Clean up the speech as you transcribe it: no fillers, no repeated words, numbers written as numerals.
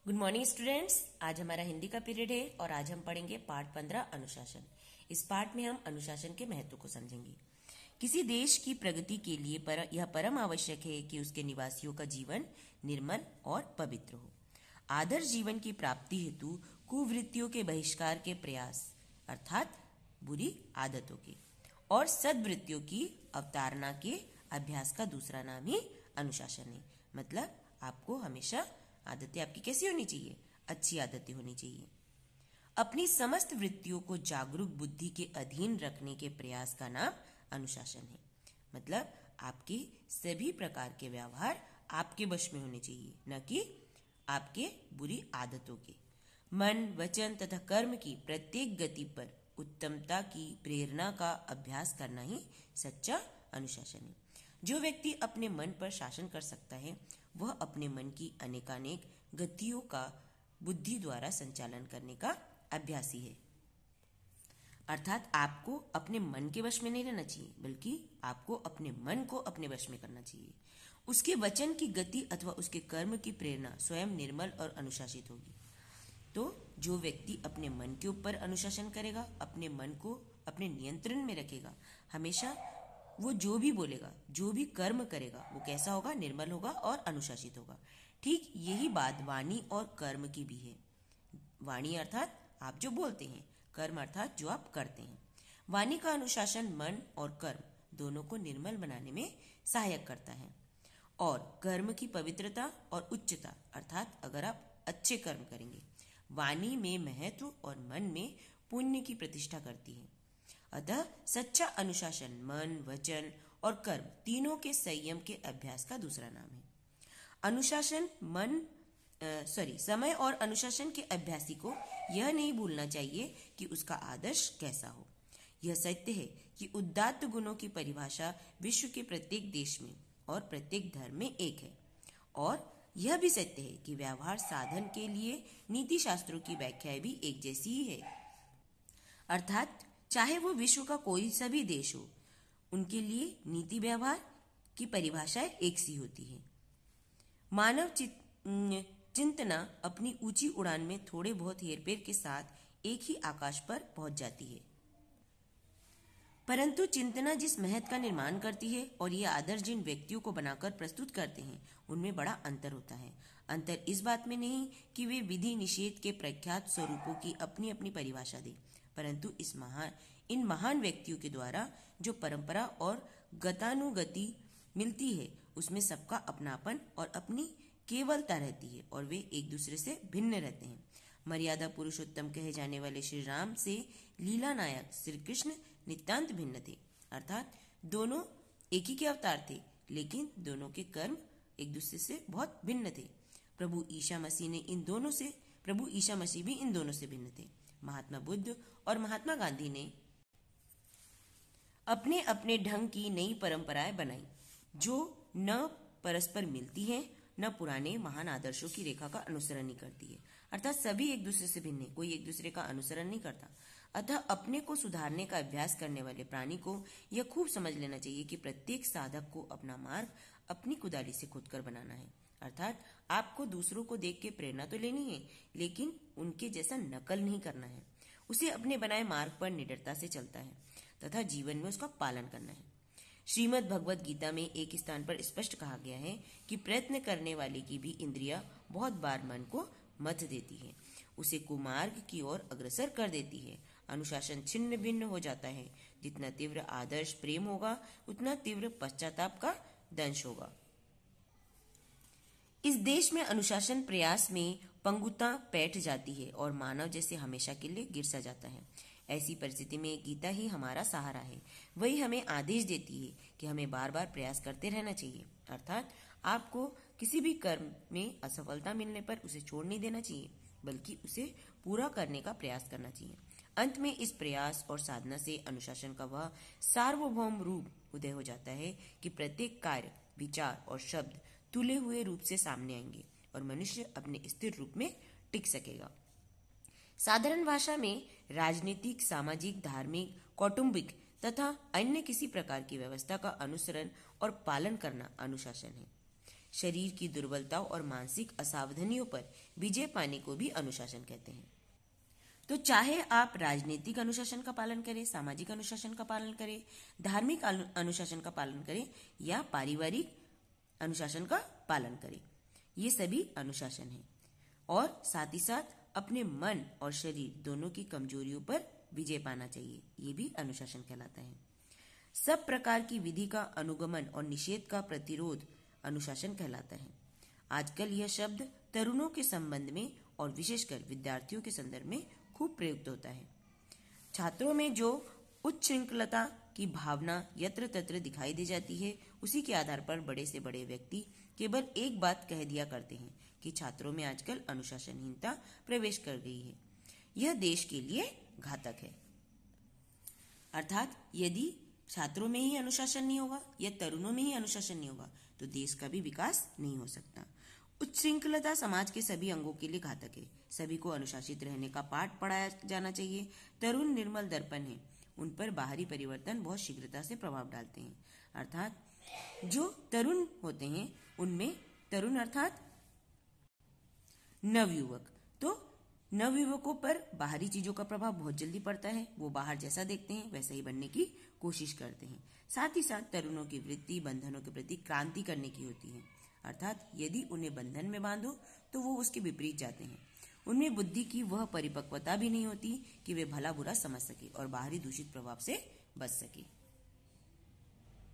Good morning students. आज हमारा हिंदी का पीरियड है और आज हम पढ़ेंगे पाठ 15 अनुशासन। इस पाठ में हम अनुशासन के महत्व को समझेंगे। किसी देश की प्रगति के लिए यह परम आवश्यक है कि उसके निवासियों का जीवन निर्मल और पवित्र हो। आदर्श जीवन की प्राप्ति हेतु कुवृत्तियों के बहिष्कार के प्रयास अर्थात बुरी आदतों के और सद्वृत्तियों की अवतारणा के अभ्यास का दूसरा नाम ही अनुशासन है। मतलब आपको हमेशा आदतें आपकी कैसी होनी चाहिए? अच्छी आदतें होनी चाहिए। अपनी समस्त वृत्तियों को जागरूक बुद्धि के अधीन रखने के प्रयास का नाम अनुशासन है। मतलब आपके सभी प्रकार के व्यवहार आपके वश में होने चाहिए, न कि आपके बुरी आदतों के। मन, वचन तथा कर्म की प्रत्येक गति पर उत्तमता की प्रेरणा का अभ्यास करना ही सच्चा अनुशासन है। जो व्यक्ति अपने मन पर शासन कर सकता है वह अपने मन की अनेकानेक गतियों का बुद्धि द्वारा संचालन करने का अभ्यासी है। अर्थात आपको अपने मन के वश में नहीं रहना चाहिए, बल्कि आपको अपने मन को अपने वश में करना चाहिए। उसके वचन की गति अथवा उसके कर्म की प्रेरणा स्वयं निर्मल और अनुशासित होगी। तो जो व्यक्ति अपने मन के ऊपर अनुशासन करेगा, अपने मन को अपने नियंत्रण में रखेगा, हमेशा वो जो भी बोलेगा, जो भी कर्म करेगा, वो कैसा होगा? निर्मल होगा और अनुशासित होगा। ठीक यही बात वाणी और कर्म की भी है। वाणी अर्थात आप जो बोलते हैं, कर्म अर्थात जो आप करते हैं। वाणी का अनुशासन मन और कर्म दोनों को निर्मल बनाने में सहायक करता है। और कर्म की पवित्रता और उच्चता अर्थात अगर आप अच्छे कर्म करेंगे, वाणी में महत्व और मन में पुण्य की प्रतिष्ठा करती है। अतः सच्चा अनुशासन मन, वचन और कर्म तीनों के संयम के अभ्यास का दूसरा नाम है। अनुशासन समय और अनुशासन के अभ्यासी को यह नहीं भूलना चाहिए कि उसका आदर्श कैसा हो। यह सत्य है कि उदात्त गुणों की परिभाषा विश्व के प्रत्येक देश में और प्रत्येक धर्म में एक है। और यह भी सत्य है कि व्यवहार साधन के लिए नीति शास्त्रों की व्याख्याएं भी एक जैसी ही है। अर्थात चाहे वो विश्व का कोई सा भी देश हो, उनके लिए नीति व्यवहार की परिभाषाएं एक सी होती है। मानव चिंतना अपनी ऊंची उड़ान में थोड़े बहुत हेरफेर के साथ एक ही आकाश पर पहुंच जाती है, परंतु चिंतना जिस महत्व का निर्माण करती है और ये आदर्श जिन व्यक्तियों को बनाकर प्रस्तुत करते हैं, उनमें बड़ा अंतर होता है। अंतर इस बात में नहीं कि वे विधि निषेध के प्रख्यात स्वरूपों की अपनी अपनी परिभाषा दें, परंतु इन महान व्यक्तियों के द्वारा जो परंपरा और गतानुगति मिलती है, उसमें सबका अपनापन और अपनी केवलता रहती है और वे एक दूसरे से भिन्न रहते हैं। मर्यादा पुरुषोत्तम कहे जाने वाले श्री राम से लीला नायक श्री कृष्ण नितांत भिन्न थे। अर्थात दोनों एक ही के अवतार थे, लेकिन दोनों के कर्म एक दूसरे से बहुत भिन्न थे। प्रभु ईसा मसीह भी इन दोनों से भिन्न थे। महात्मा बुद्ध और महात्मा गांधी ने अपने अपने ढंग की नई परंपराएं बनाई, जो न परस्पर मिलती हैं, न पुराने महान आदर्शों की रेखा का अनुसरण नहीं करती है। अर्थात सभी एक दूसरे से भिन्न है, कोई एक दूसरे का अनुसरण नहीं करता। अतः अपने को सुधारने का अभ्यास करने वाले प्राणी को यह खूब समझ लेना चाहिए कि प्रत्येक साधक को अपना मार्ग अपनी कुदाली से खोदकर बनाना है। अर्थात आपको दूसरों को देख के प्रेरणा तो लेनी है, लेकिन उनके जैसा नकल नहीं करना है। उसे अपने बनाए मार्ग पर निडरता से चलता है तथा जीवन में उसका पालन करना है। श्रीमद् भगवद गीता में एक स्थान पर स्पष्ट कहा गया है कि प्रयत्न करने वाले की भी इंद्रियां बहुत बार मन को मथ देती है, उसे कुमार्ग की ओर अग्रसर कर देती है। अनुशासन छिन्न भिन्न हो जाता है। जितना तीव्र आदर्श प्रेम होगा, उतना तीव्र पश्चाताप का दंश होगा। इस देश में अनुशासन प्रयास में पंगुता बैठ जाती है और मानव जैसे हमेशा के लिए गिर सा जाता है। ऐसी परिस्थिति में गीता ही हमारा सहारा है। वही हमें आदेश देती है कि हमें बार बार प्रयास करते रहना चाहिए। अर्थात आपको किसी भी कर्म में असफलता मिलने पर उसे छोड़ नहीं देना चाहिए, बल्कि उसे पूरा करने का प्रयास करना चाहिए। अंत में इस प्रयास और साधना से अनुशासन का वह सार्वभौम रूप उदय हो जाता है कि प्रत्येक कार्य, विचार और शब्द तुले हुए रूप से सामने आएंगे और मनुष्य अपने स्थिर रूप में टिक सकेगा। साधारण भाषा में राजनीतिक, सामाजिक, धार्मिक, कौटुंबिक तथा अन्य किसी प्रकार की व्यवस्था का अनुसरण और पालन करना अनुशासन है। शरीर की दुर्बलताओं और मानसिक असावधानियों पर विजय पाने को भी अनुशासन कहते हैं। तो चाहे आप राजनीतिक अनुशासन का पालन करें, सामाजिक अनुशासन का पालन करें, धार्मिक अनुशासन का पालन करें या पारिवारिक अनुशासन का पालन करें, ये सभी अनुशासन है। और साथ ही साथ अपने मन और शरीर दोनों की कमजोरियों पर विजय पाना चाहिए, ये भी अनुशासन कहलाता है। सब प्रकार की विधि का अनुगमन और निषेध का प्रतिरोध अनुशासन कहलाता है। आजकल यह शब्द तरुणों के संबंध में और विशेषकर विद्यार्थियों के संदर्भ में खूब प्रयुक्त होता है। छात्रों में जो उच्छृंखलता की भावना यत्र तत्र दिखाई दे जाती है, उसी के आधार पर बड़े से बड़े व्यक्ति केवल एक बात कह दिया करते हैं कि छात्रों में आजकल अनुशासनहीनता प्रवेश कर गई है। यह देश के लिए घातक है। अर्थात यदि छात्रों में ही अनुशासन नहीं होगा या तरुणों में ही अनुशासन नहीं होगा तो देश का भी विकास नहीं हो सकता। उच्छृंखलता समाज के सभी अंगों के लिए घातक है। सभी को अनुशासित रहने का पाठ पढ़ाया जाना चाहिए। तरुण निर्मल दर्पण है, उन पर बाहरी परिवर्तन बहुत शीघ्रता से प्रभाव डालते हैं। अर्थात जो तरुण होते हैं उनमें, तरुण अर्थात नवयुवक, तो नवयुवकों पर बाहरी चीजों का प्रभाव बहुत जल्दी पड़ता है। वो बाहर जैसा देखते हैं वैसा ही बनने की कोशिश करते हैं। साथ ही साथ तरुणों की वृत्ति बंधनों के प्रति क्रांति करने की होती है। अर्थात यदि उन्हें बंधन में बांधो तो वो उसके विपरीत जाते हैं। उनमें बुद्धि की वह परिपक्वता भी नहीं होती कि वे भला बुरा समझ सके और बाहरी दूषित प्रभाव से बच सके।